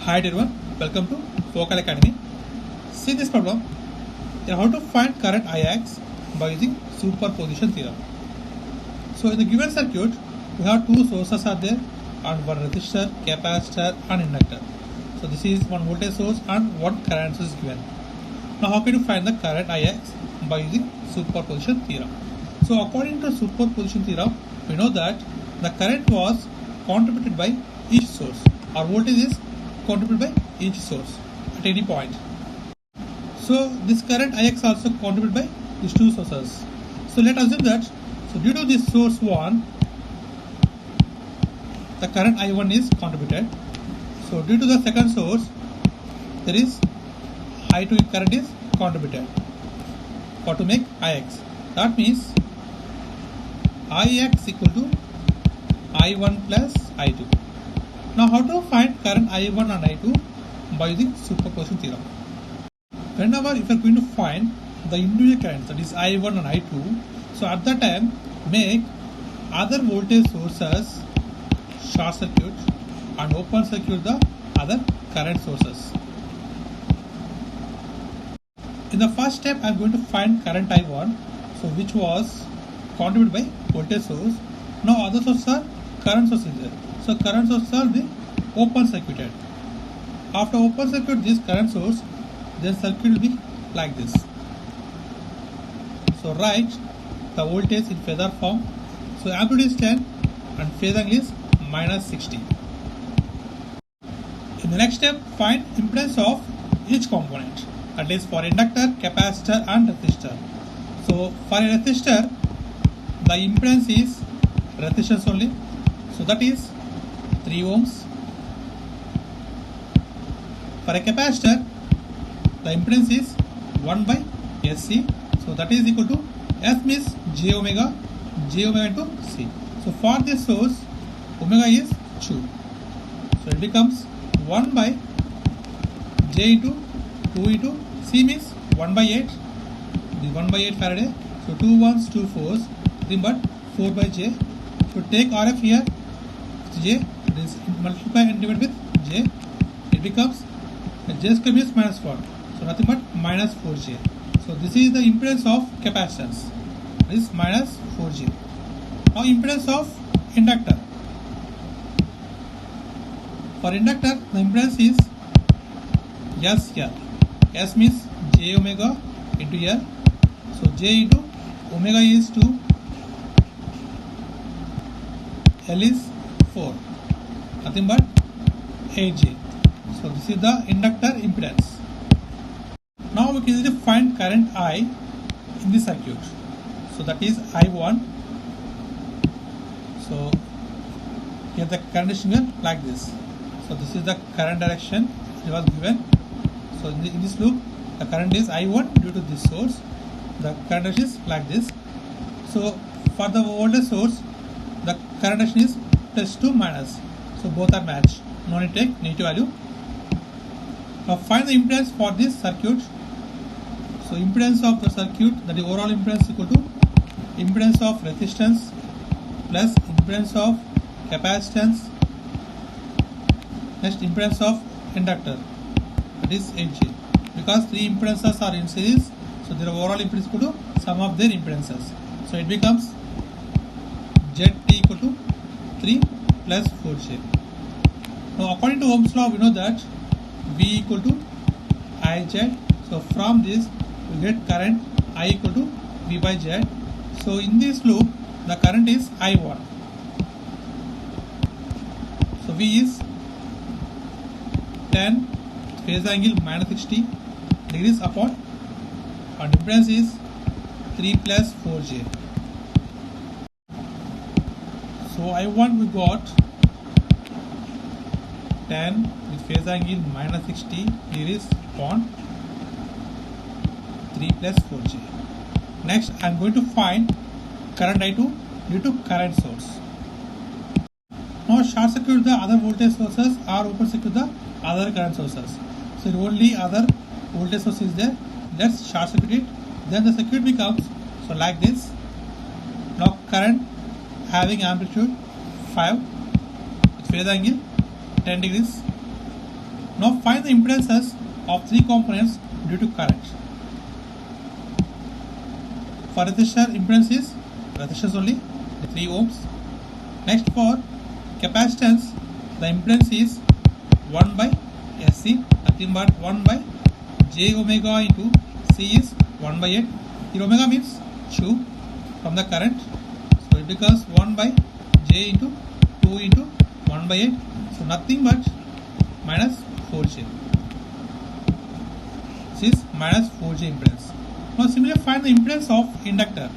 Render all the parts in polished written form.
Hi everyone, welcome to Focal Academy. See this problem, how to find current Ix by using superposition theorem. So in the given circuit, we have two sources are there and one resistor, capacitor and inductor. So this is one voltage source and one current source is given. Now how can you find the current Ix by using superposition theorem? So according to superposition theorem, we know that the current was contributed by each source or voltage is contributed by each source at any point. So this current Ix also contributed by these two sources. So let us assume that due to this source 1, the current I1 is contributed. So due to the second source, there is I2 current is contributed for to make Ix. That means Ix equal to I1 plus I2. Now how to find current I1 and I2 by using superposition theorem? Whenever if you are going to find the individual currents, that is I1 and I2, so at that time make other voltage sources short circuit and open circuit the other current sources. In the first step I am going to find current I1, so which was contributed by voltage source. Now other sources are current sources there. So current sources are the open circuited. After open circuit this current source, then circuit will be like this. So write the voltage in phasor form. So amplitude is 10 and phase angle is minus 60. In the next step, find impedance of each component. That is for inductor, capacitor and resistor. So for a resistor, the impedance is resistance only. So that is 3 ohms. For a capacitor, the impedance is 1 by SC. So that is equal to S means j omega into C. So for this source, omega is 2. So it becomes 1 by j into 2 into C means 1 by 8. The 1 by 8 Faraday. So 2 ones, 2 fours, nothing but 4 by j. So take RF here, j, this multiply and divide with j. It becomes j square means minus 4. So nothing but minus 4j. So this is the impedance of capacitance. This is minus 4j. Now impedance of inductor. For inductor, the impedance is S here. S means j omega into L. So j into omega is 2. L is 4. Nothing but 8j. So this is the inductor impedance. Now we can easily find current I in the circuit. So that is I1. So here the current is given like this. So this is the current direction it was given. So in this loop the current is I1 due to this source. The current direction is like this. So for the voltage source the current direction is plus 2 minus. So both are matched. No need to take negative value. Now find the impedance for this circuit. So impedance of the circuit, that is overall impedance equal to impedance of resistance plus impedance of capacitance, next impedance of inductor, that is Hg. Because three impedances are in series, so their overall impedance equal to sum of their impedances. So it becomes Zt equal to 3 plus 4j. Now according to Ohm's law, we know that V equal to Iz. So from this we get current I equal to V by Z. So in this loop the current is I1. So V is 10, phase angle minus 60 degrees upon, and impedance is 3 plus 4j. So I1 we got 10 with phase angle minus 60 degrees upon 3 plus 4j. Next I am going to find current I2 due to current source. Now short circuit the other voltage sources or open circuit the other current sources. So only other voltage source is there. Let's short circuit it. Then the circuit becomes so like this. Now current having amplitude 5 with phase angle 10 degrees. Now find the impedances of three components due to current. For resistor, impedance is resistance only, 3 ohms. Next for capacitance, the impedance is 1 by SC, nothing but 1 by j omega into C is 1 by 8. Here omega means Q from the current. So it becomes 1 by j into 2 into 1 by 8. So nothing but minus 4j. This is minus 4j impedance. Now similarly find the impedance of inductor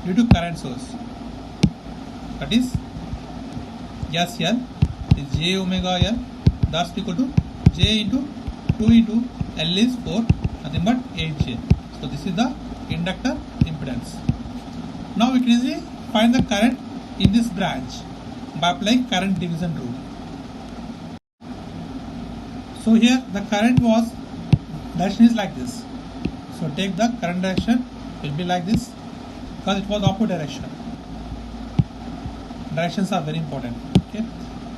due to current source. That is SL is j omega L, that's equal to j into 2 into L is 4, nothing but 8j. So this is the inductor impedance. Now we can easily find the current in this branch by applying current division rule. So here the current was, direction is like this. So take the current direction, will be like this because it was opposite direction. Directions are very important. Okay.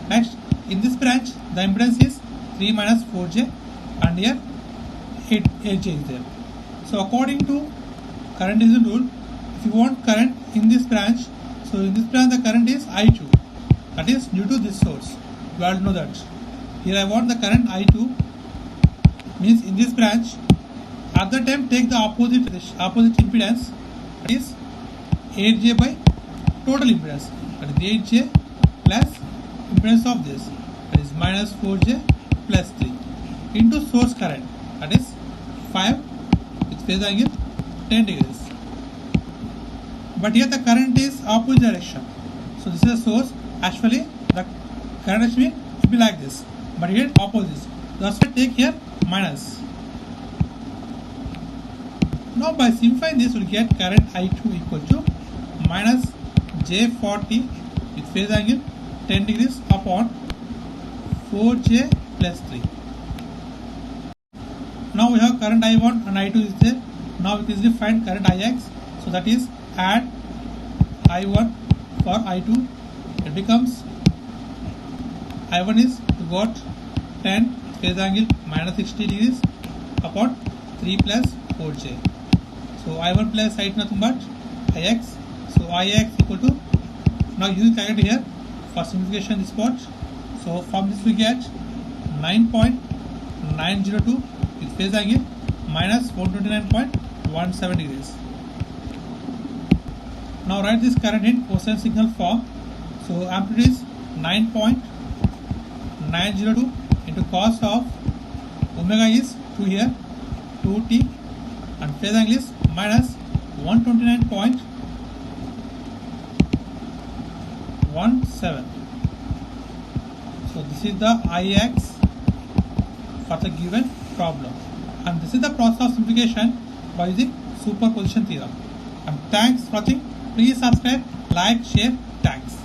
Next, in this branch, the impedance is 3 minus 4j and here 8j is there. So according to current division rule, if you want current in this branch, so in this branch the current is I2. That is due to this source. You all know that. Here I want the current I2, means in this branch. At the time take the opposite impedance, that is 8j by total impedance, that is 8j plus impedance of this, that is minus 4j plus 3 into source current, that is 5 with phase angle 10 degrees. But here the current is opposite direction. So this is a source. Actually the current actually should be like this, but here opposite. That's why take here minus. Now by simplifying this, we'll get current I2 equal to minus J40 with phase angle 10 degrees upon 4J plus 3. Now we have current I1 and I2 is there. Now we can easily find current Ix. So that is add I1 for I2. It becomes I1 is we got 10 phase angle minus 60 degrees upon 3 plus 4J. So I1 plus I2 nothing but Ix. So Ix equal to, now using calculator here for simplification this part. So from this we get 9.902 with phase angle minus 429.17 degrees. Now write this current in cosine signal form. So amplitude is 9.902 into cos of omega is 2 here, 2t, and phase angle is minus 129.17. So this is the Ix for the given problem, and this is the process of simplification by using superposition theorem. And thanks for watching. Please subscribe, like, share. Thanks.